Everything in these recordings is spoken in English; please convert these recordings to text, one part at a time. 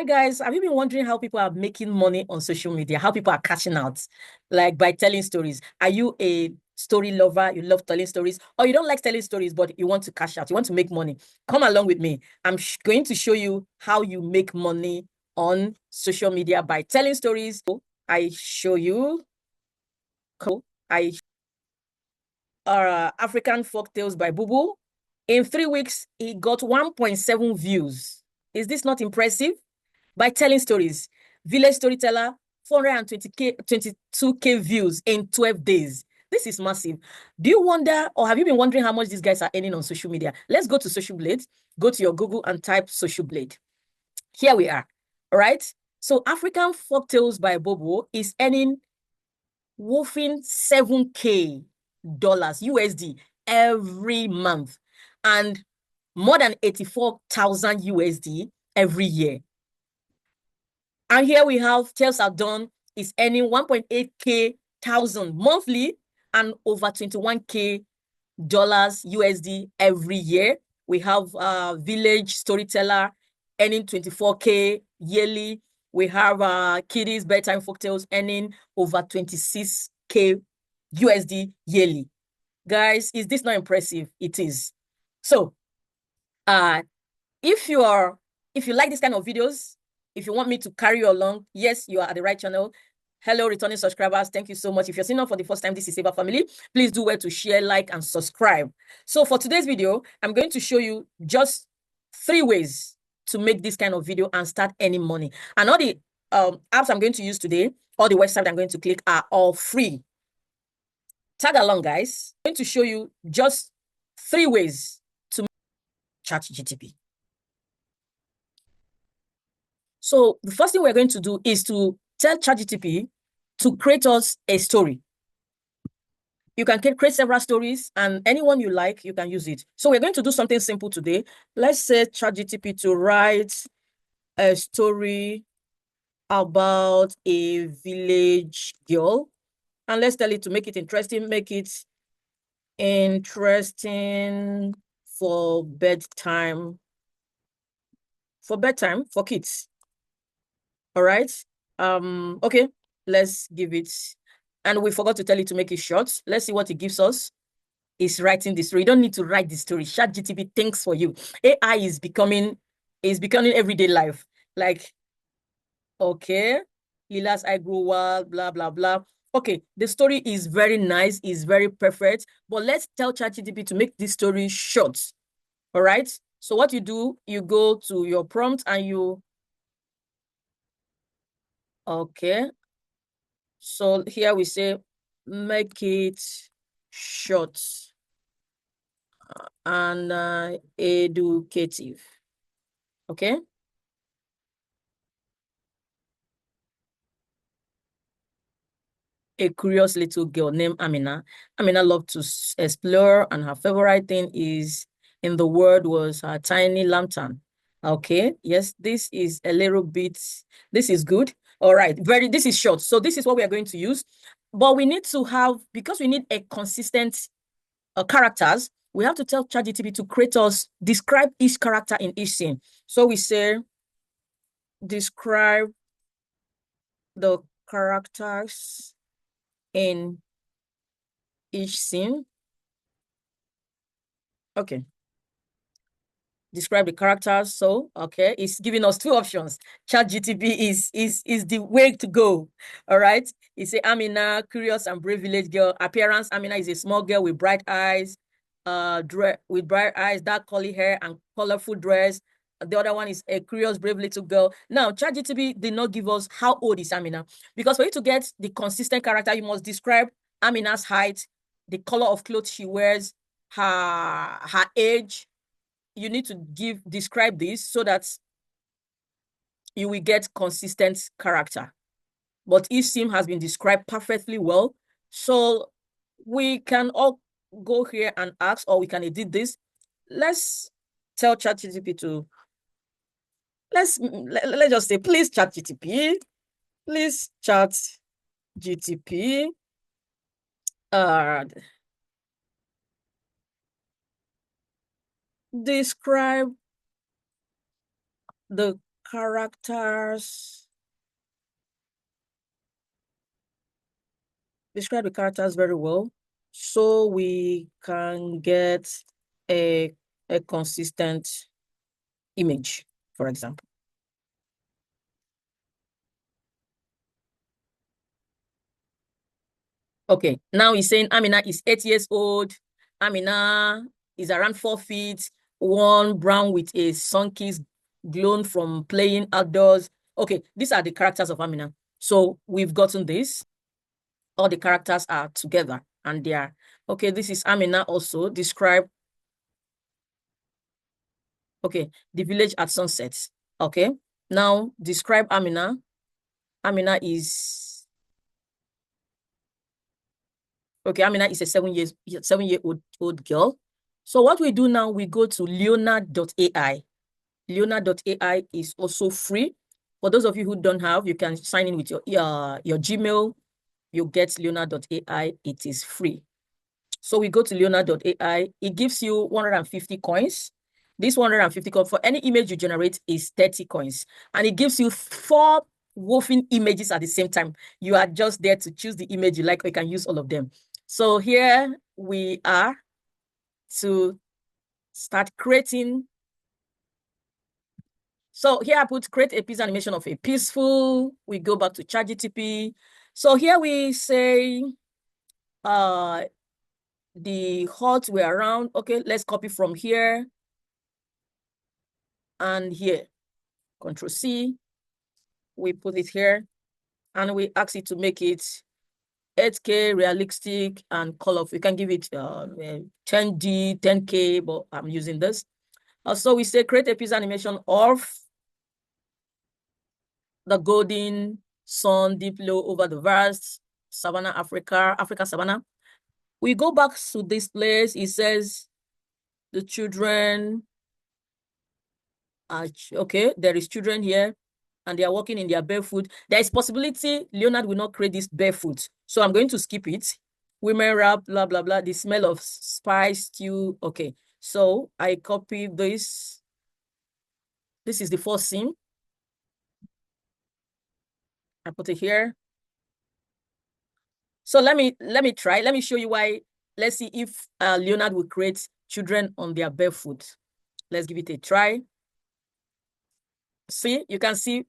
Hi guys, have you been wondering how people are making money on social media? How people are cashing out, like by telling stories? Are you a story lover? You love telling stories, or you don't like telling stories, but you want to cash out, you want to make money? Come along with me. I'm going to show you how you make money on social media by telling stories. I show you. I African Folktales by Boo Boo. In 3 weeks, he got 1.7 views. Is this not impressive? By telling stories. Village Storyteller, 420K, 22K views in 12 days. This is massive. Do you wonder, or have you been wondering how much these guys are earning on social media? Let's go to Social Blade. Go to your Google and type Social Blade. Here we are. All right. So African Folktales by Bobo is earning whopping $7K USD every month and more than 84,000 USD every year. And here we have Tales Are Done is earning 1.8K thousand monthly and over 21K dollars USD every year. We have Village Storyteller earning 24K yearly. We have Kiddies Bedtime Folktales earning over 26K USD yearly. Guys, is this not impressive? It is. So, if you like this kind of videos, if you want me to carry you along, yes, you are at the right channel. Hello, returning subscribers. Thank you so much. If you're seeing us for the first time, this is Saver Family. Please do well to share, like, and subscribe. So for today's video, I'm going to show you just 3 ways to make this kind of video and start earning money. And all the apps I'm going to use today, all the websites I'm going to click are all free. Tag along, guys. I'm going to show you just 3 ways to ChatGTP. So the first thing we're going to do is to tell ChatGTP to create us a story. You can create several stories, and anyone you like, you can use it. So we're going to do something simple today. Let's say ChatGTP to write a story about a village girl. And let's tell it to make it interesting, make it interesting for bedtime for kids. All right. Okay, let's give it. And we forgot to tell it to make it short. Let's see what it gives us. It's writing the story. You don't need to write the story. ChatGTP thinks for you. AI is becoming everyday life. Like, okay, Lila's I grew wild, blah, blah, blah. Okay, the story is very nice, is very perfect, but let's tell ChatGTP to make this story short. All right. So what you do, you go to your prompt and you, okay. So here we say, make it short and educative. Okay. A curious little girl named Amina. Amina loved to explore, and her favorite thing is in the world was her tiny lantern. Okay. Yes, this is a little bit, this is good. All right. This is short. So this is what we are going to use. But we need to have, because we need a consistent characters, we have to tell ChatGPT to create us, describe each character in each scene. So we say, describe the characters in each scene. Okay. Describe the characters. So, okay, it's giving us 2 options. ChatGPT is the way to go. All right. It's a Amina, curious and brave village girl. Appearance: Amina is a small girl with bright eyes, dark curly hair, and colorful dress. The other one is a curious, brave little girl. Now, ChatGPT did not give us how old is Amina, because for you to get the consistent character, you must describe Amina's height, the color of clothes she wears, her age. You need to describe this so that you will get consistent character. But each scene has been described perfectly well. So we can all go here and ask, or we can edit this. Let's tell ChatGPT to, let's just say, please ChatGPT, please ChatGPT, describe the characters. Describe the characters very well, so we can get a consistent image, for example. Okay, now he's saying Amina is 8 years old. Amina is around 4 feet, one brown with a sun-kissed glow from playing outdoors. Okay, these are the characters of Amina. So we've gotten this. All the characters are together and they are, okay, this is Amina also. Describe, okay, the village at sunset. Okay, now describe Amina. Amina is, okay, Amina is a 7-year-old girl. So what we do now, we go to Leonardo.ai. Leonardo.ai is also free. For those of you who don't have, you can sign in with your Gmail. You get Leonardo.ai. It is free. So we go to Leonardo.ai. It gives you 150 coins. This 150 coins for any image you generate is 30 coins. And it gives you 4 woven images at the same time. You are just there to choose the image you like, or you can use all of them. So here we are to start creating. So here I put create a piece animation of a peaceful. We go back to ChatGPT. So here we say the hot were around. Okay, let's copy from here and here. Control C. We put it here and we ask it to make it 8K realistic and colorful. We can give it 10D, 10K, but I'm using this. Also, we say create a piece animation of the golden sun deep low over the vast Savannah, Africa Savannah. We go back to this place. It says the children are, okay, there is children here and they are walking in their barefoot. There is possibility Leonard will not create this barefoot. So I'm going to skip it. Women rap, blah, blah, blah. The smell of spice, stew. Okay. So I copy this. This is the first scene. I put it here. So let me try. Let me show you why. Let's see if Leonard will create children on their barefoot. Let's give it a try. See, you can see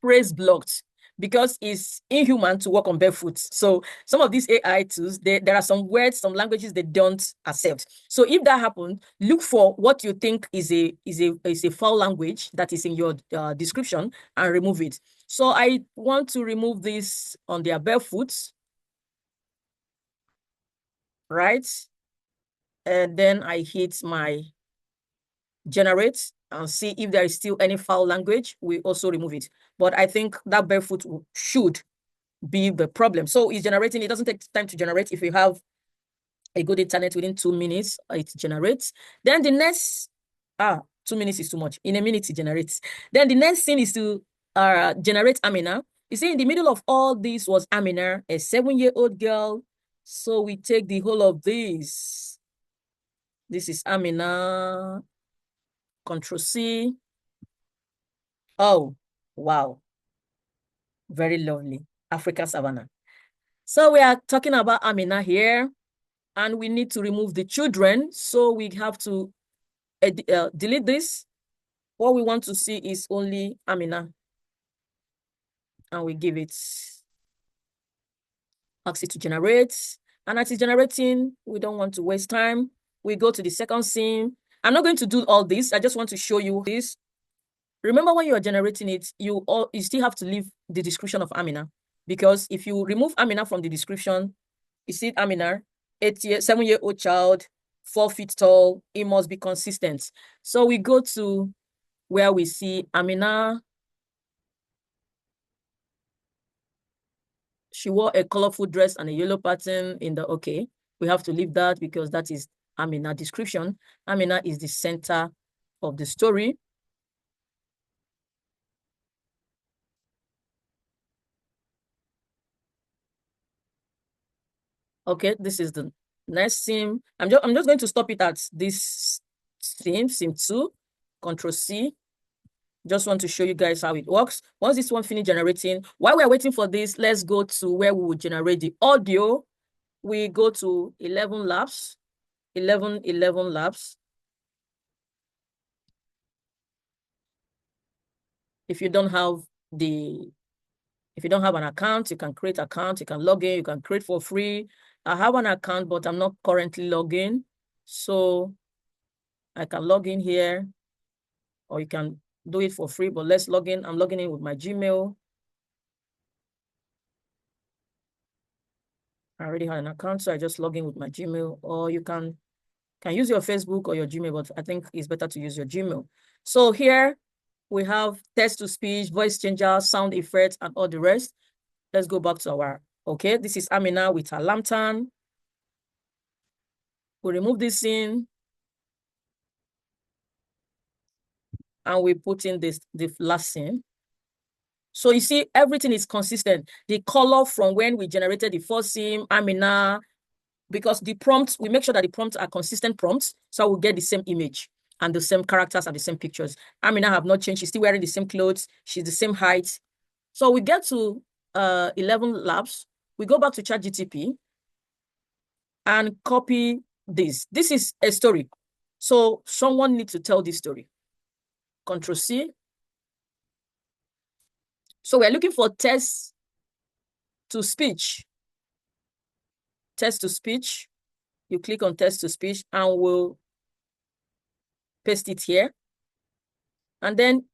praise blocked because it's inhuman to walk on barefoot. So some of these AI tools, there are some words, some languages they don't accept. So if that happens, look for what you think is a foul language that is in your description and remove it. So I want to remove this on their barefoot, right? And then I hit my generate and see if there is still any foul language. We also remove it. But I think that barefoot should be the problem. So it's generating. It doesn't take time to generate. If you have a good internet, within 2 minutes, it generates. Then the next, 2 minutes is too much. In a minute, it generates. Then the next thing is to generate Amina. You see, in the middle of all this was Amina, a 7-year-old girl. So we take the whole of this. This is Amina. Control C. Oh, wow. Very lovely. African Savannah. So we are talking about Amina here, and we need to remove the children. So we have to delete this. What we want to see is only Amina. And we give it, ask it to generate. And as it's generating, we don't want to waste time. We go to the second scene. I'm not going to do all this. I just want to show you this. Remember, when you are generating it, you still have to leave the description of Amina, because if you remove Amina from the description, you see Amina, 7-year-old child, 4 feet tall, it must be consistent. So we go to where we see Amina. She wore a colorful dress and a yellow pattern in the, okay, we have to leave that because that is Amina description. Amina is the center of the story. Okay, this is the next scene. I'm just going to stop it at this scene 2. Control C. Just want to show you guys how it works. Once this one finish generating, while we're waiting for this, let's go to where we will generate the audio. We go to 11 labs, 11 labs. If you don't have an account, you can create an account, you can log in, you can create for free. I have an account, but I'm not currently logging. So I can log in here, or you can do it for free, but let's log in. I'm logging in with my Gmail. I already had an account, so I just log in with my Gmail, or you can use your Facebook or your Gmail, but I think it's better to use your Gmail. So here we have text-to-speech, voice changer, sound effects, and all the rest. Let's go back to our, okay, this is Amina with her lantern. We remove this in, and we put in the last scene. So you see, everything is consistent. The color from when we generated the first scene, Amina, because the prompts, we make sure that the prompts are consistent prompts, so we'll get the same image and the same characters and the same pictures. Amina have not changed. She's still wearing the same clothes. She's the same height. So we get to 11 labs. We go back to ChatGTP and copy this. This is a story. So someone needs to tell this story. Control C. So we're looking for text to speech. Text to speech. You click on text to speech and we'll paste it here. And then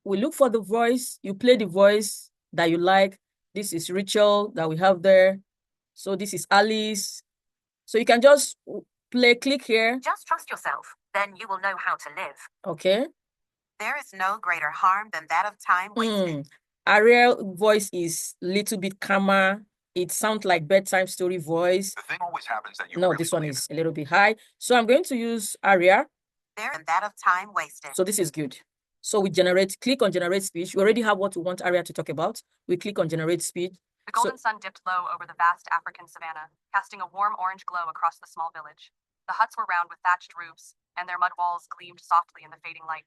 we look for the voice. You play the voice that you like. This is Rachel that we have there. So this is Alice. So you can just click here. Just trust yourself, then you will know how to live. Okay. There is no greater harm than that of time wasted. Ariel voice is a little bit calmer. It sounds like bedtime story voice. The thing always happens that you No, really this one is a little bit high. So I'm going to use Aria. There and that of time wasted. So this is good. So we click on generate speech. We already have what we want Aria to talk about. We click on generate speech. The golden sun dipped low over the vast African savanna, casting a warm orange glow across the small village. The huts were round with thatched roofs, and their mud walls gleamed softly in the fading light.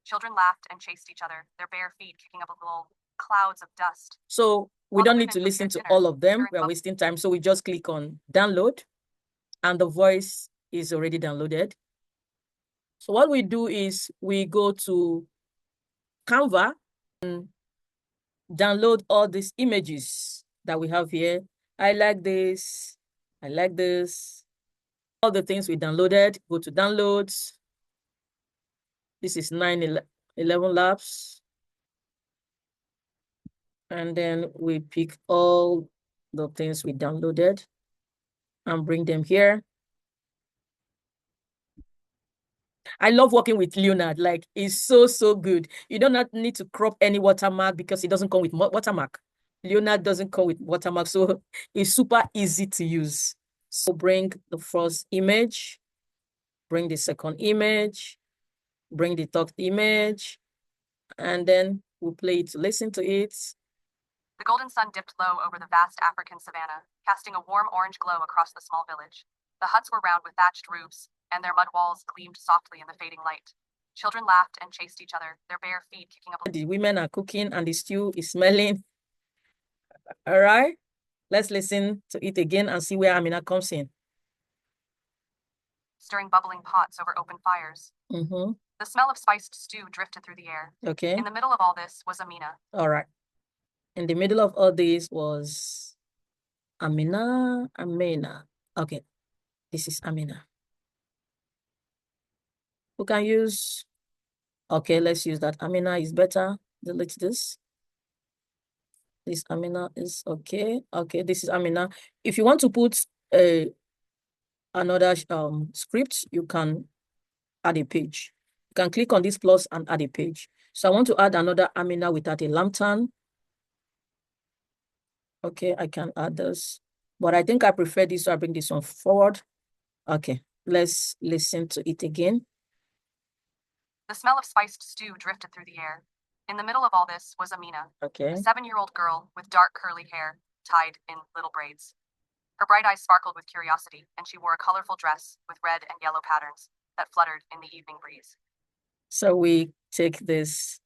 Children laughed and chased each other, their bare feet kicking up little clouds of dust. So we don't need to listen to all of them. We are wasting time. So we just click on download, and the voice is already downloaded. So what we do is we go to Canva and download all these images that we have here. I like this. I like this. All the things we downloaded, go to downloads. This is 11 labs. And then we pick all the things we downloaded and bring them here. I love working with Leonardo. Like, it's so good. You do not need to crop any watermark because it doesn't come with watermark. Leonardo doesn't come with watermark, so it's super easy to use. So bring the first image, bring the second image, bring the third image, and then we'll play it, listen to it. The golden sun dipped low over the vast African savanna, casting a warm orange glow across the small village. The huts were round with thatched roofs, and their mud walls gleamed softly in the fading light. Children laughed and chased each other, their bare feet kicking up. The women are cooking and the stew is smelling. All right, let's listen to it again and see where Amina comes in. Stirring bubbling pots over open fires. The smell of spiced stew drifted through the air. Okay. In the middle of all this was Amina. All right. In the middle of all this was Amina. Okay, this is Amina. We can use, okay, let's use that. Amina is better. Delete this. This Amina is okay. Okay, this is Amina. If you want to put another script, you can add a page. You can click on this plus and add a page. So I want to add another Amina without a lantern. Okay, I can add this, but I think I prefer this, so I bring this one forward. Okay, let's listen to it again. The smell of spiced stew drifted through the air. In the middle of all this was Amina, okay, a 7-year-old girl with dark curly hair tied in little braids. Her bright eyes sparkled with curiosity, and she wore a colorful dress with red and yellow patterns that fluttered in the evening breeze. So we take this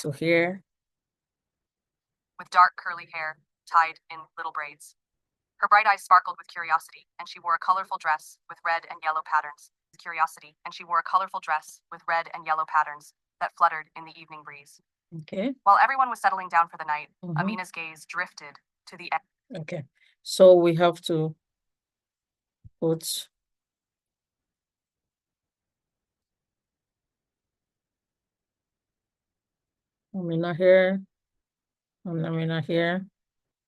to here. With dark curly hair tied in little braids. Her bright eyes sparkled with curiosity, and she wore a colorful dress with red and yellow patterns. Curiosity, and she wore a colorful dress with red and yellow patterns that fluttered in the evening breeze. Okay. While everyone was settling down for the night, Mhm. Amina's gaze drifted to the edge. Okay. So we have to put Amina here, and Amina here.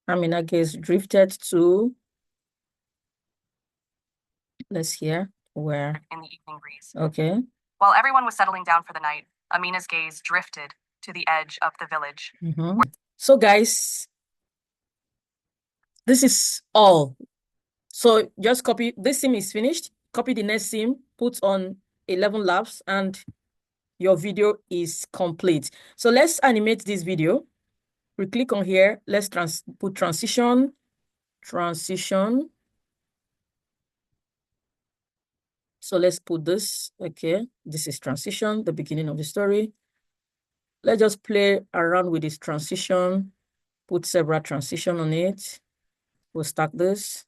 Amina gaze drifted to, let's hear where. In the evening breeze. Okay. While everyone was settling down for the night, Amina's gaze drifted to the edge of the village. So guys, this is all. So just copy, this sim is finished. Copy the next sim, put on 11 laps, and your video is complete. So let's animate this video. We click on here. Let's put transition. So let's put this. Okay, this is transition, the beginning of the story. Let's just play around with this transition. Put several transition on it. We'll start this.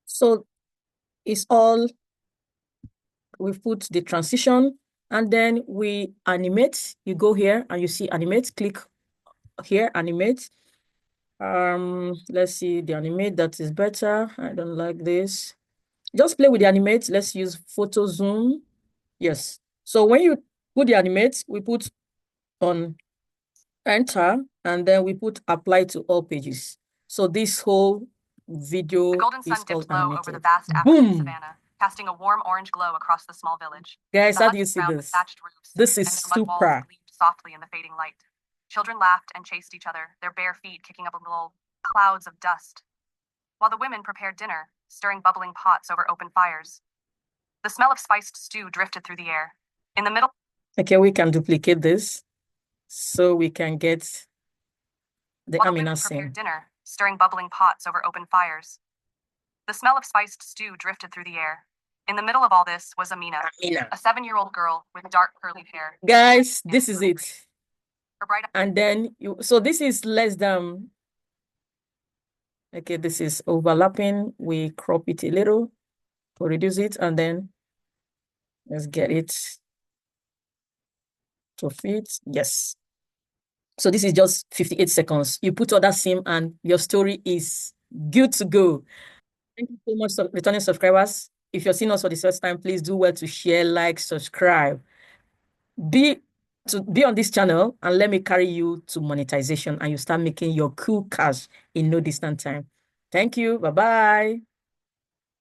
So it's all, we put the transition and then we animate. You go here and you see animate, click here, animate. Let's see the animate that is better. I don't like this. Just play with the animate. Let's use photo zoom. Yes. So when you put the animate, we put on enter and then we put apply to all pages. So this whole video The golden sun is all dipped low over the animated. vast African savannah, casting a warm orange glow across the small village. Guys, The how huts do you see round with this? thatched roofs, This is and their mud walls super. gleamed softly in the fading light. Children laughed and chased each other, their bare feet kicking up little clouds of dust, while the women prepared dinner, stirring bubbling pots over open fires. The smell of spiced stew drifted through the air. In the middle, Okay, we can duplicate this so we can get the while the Amina women scene. prepared dinner, stirring bubbling pots over open fires. The smell of spiced stew drifted through the air. In the middle of all this was Amina, a 7-year-old girl with dark curly hair. Guys, this is it. Her bright And then so this is less than, okay, this is overlapping. We crop it a little to reduce it, and then let's get it to fit. Yes. So this is just 58 seconds. You put other sim and your story is good to go. Thank you so much, returning subscribers. If you're seeing us for the first time, please do well to share, like, subscribe. Be on this channel and let me carry you to monetization and you start making your cool cash in no distant time. Thank you. Bye-bye.